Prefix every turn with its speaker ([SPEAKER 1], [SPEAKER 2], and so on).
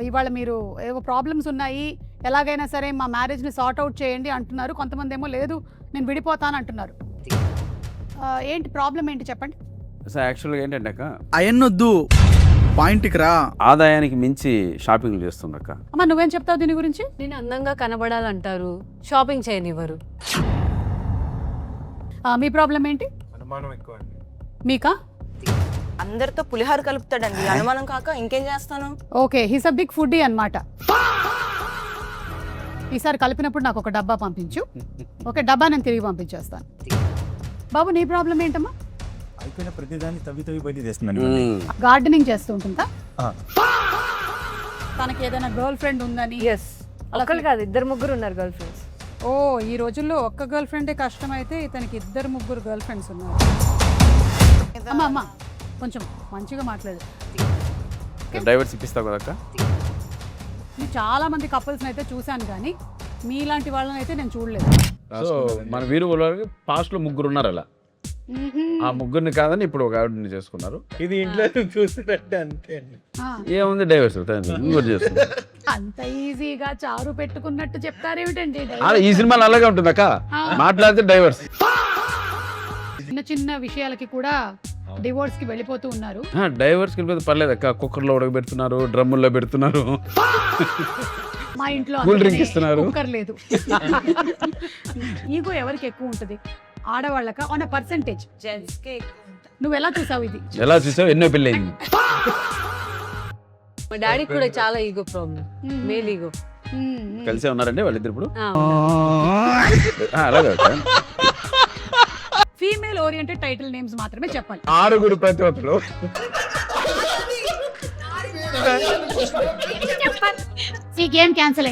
[SPEAKER 1] ఇవాళ మీరు ఏవో ప్రాబ్లమ్స్ ఉన్నాయి, ఎలాగైనా సరే మా మ్యారేజ్ని సార్ట్ అవుట్ చేయండి అంటున్నారు. కొంతమంది ఏమో లేదు నేను విడిపోతాను అంటున్నారు. ఏంటి ప్రాబ్లం ఏంటి చెప్పండి.
[SPEAKER 2] సార్ యాక్చువల్గా ఏంటంటే అక్క,
[SPEAKER 3] అయన్నొద్దు, పాయింట్కి రా.
[SPEAKER 2] ఆదాయానికి మించి షాపింగ్ చేస్తుండక్క.
[SPEAKER 1] అమ్మ నువ్వేం చెప్తావు దీని గురించి?
[SPEAKER 4] నేను అందంగా కనబడాలంటారు, షాపింగ్ చేయనివ్వరు.
[SPEAKER 1] మీ ప్రాబ్లం ఏంటి?
[SPEAKER 5] అనుమానం ఎక్కువ అండి.
[SPEAKER 1] మీకా?
[SPEAKER 6] అందరితో పులిహార కలుపుతాడండి, అనుమానం కాక ఇంకేం చేస్తాను.
[SPEAKER 1] Okay, he's a big foodie అన్నమాట. ఈసారి కలిపినప్పుడు నాకు ఒక డబ్బా పంపించు. ఓకే, డబ్బా నేను తిరిగి పంపించేస్తాను. బాబు నీ ప్రాబ్లం ఏంటమ్మా?
[SPEAKER 5] అయిపోయిన ప్రతిదాన్ని తవ్వి బయట చేస్తున్నాను.
[SPEAKER 1] గార్డెనింగ్ చేస్తూ ఉంటుందా? తనకి ఏదైనా గర్ల్ ఫ్రెండ్ ఉందని?
[SPEAKER 4] ఎస్, ఒకళ్ళు కాదు, 2-3 ఉన్నారు గర్ల్ ఫ్రెండ్స్.
[SPEAKER 1] ఓ, ఈ రోజుల్లో ఒక్క గర్ల్ ఫ్రెండే కష్టం అయితే ఇతనికి 2-3 గర్ల్ ఫ్రెండ్స్ ఉన్నారు. అమ్మా అమ్మా కొంచెం మంచిగా మాట్లాడు.
[SPEAKER 2] డైవర్స్ ఇప్పిస్తావు కదక్క.
[SPEAKER 1] నేను చాలా మంది కపుల్స్ అయితే చూశాను కానీ మీలాంటి వాళ్ళని అయితే నేను చూడలేదు.
[SPEAKER 2] సో మన వీరు పాస్ట్ లో 3 ఉన్నారు అలా. ఆ 3 కాదని ఇప్పుడు ఒక ఆవిడని చేసుకున్నారు.
[SPEAKER 5] ఇది ఇంట్లో చూసినట్టే అంతే అండి.
[SPEAKER 2] ఏముంది డైవర్స్ ఇంకోటి చేస్తున్నారు.
[SPEAKER 1] అంత ఈజీగా చారు పెట్టుకున్నట్టు చెప్తారేమిటండి?
[SPEAKER 2] ఈ సినిమాలో అలాగే ఉంటుంది అక్క, మాట్లాడితే డైవర్స్.
[SPEAKER 1] చిన్న చిన్న విషయాలకి కూడా డివోర్స్ కి వెళ్ళిపోతూ ఉన్నారు.
[SPEAKER 2] డైవర్స్ కి వెళ్ళిపోతే పర్లేదు అక్క, కుక్కర్లో ఉడకబెడుతున్నారు, డ్రమ్ముల్లో పెడుతున్నారు,
[SPEAKER 1] మా ఇంట్లో
[SPEAKER 2] కూల్ డ్రింక్ ఇస్తున్నారు.
[SPEAKER 1] కుక్కర్ లేదు. ఈగో ఎవరికి ఎక్కువ ఉంటుంది, ఆడవాళ్ళక ఆన్ అ పర్సెంటేజ్?
[SPEAKER 6] జెంట్స్ కే ఎక్కువ ఉంటాయి.
[SPEAKER 1] నువ్వు ఎలా చూసావు ఇది?
[SPEAKER 2] ఎలా చూసావు? ఎన్నో పెళ్ళి అయింది.
[SPEAKER 4] మా డాడీకి కూడా చాలా ఈగో ప్రాబ్లం, మేల్ ఈగో.
[SPEAKER 2] కలిసే ఉన్నారండి వాళ్ళిద్దరు ఇప్పుడు? అలాగే
[SPEAKER 1] ఫీమేల్ ఓరియంటెడ్ టైటిల్ నేమ్స్ మాత్రమే చెప్పాలి.
[SPEAKER 2] 6 ప్రతి ఒక్కరు.
[SPEAKER 1] ఈ గేమ్ క్యాన్సిల్.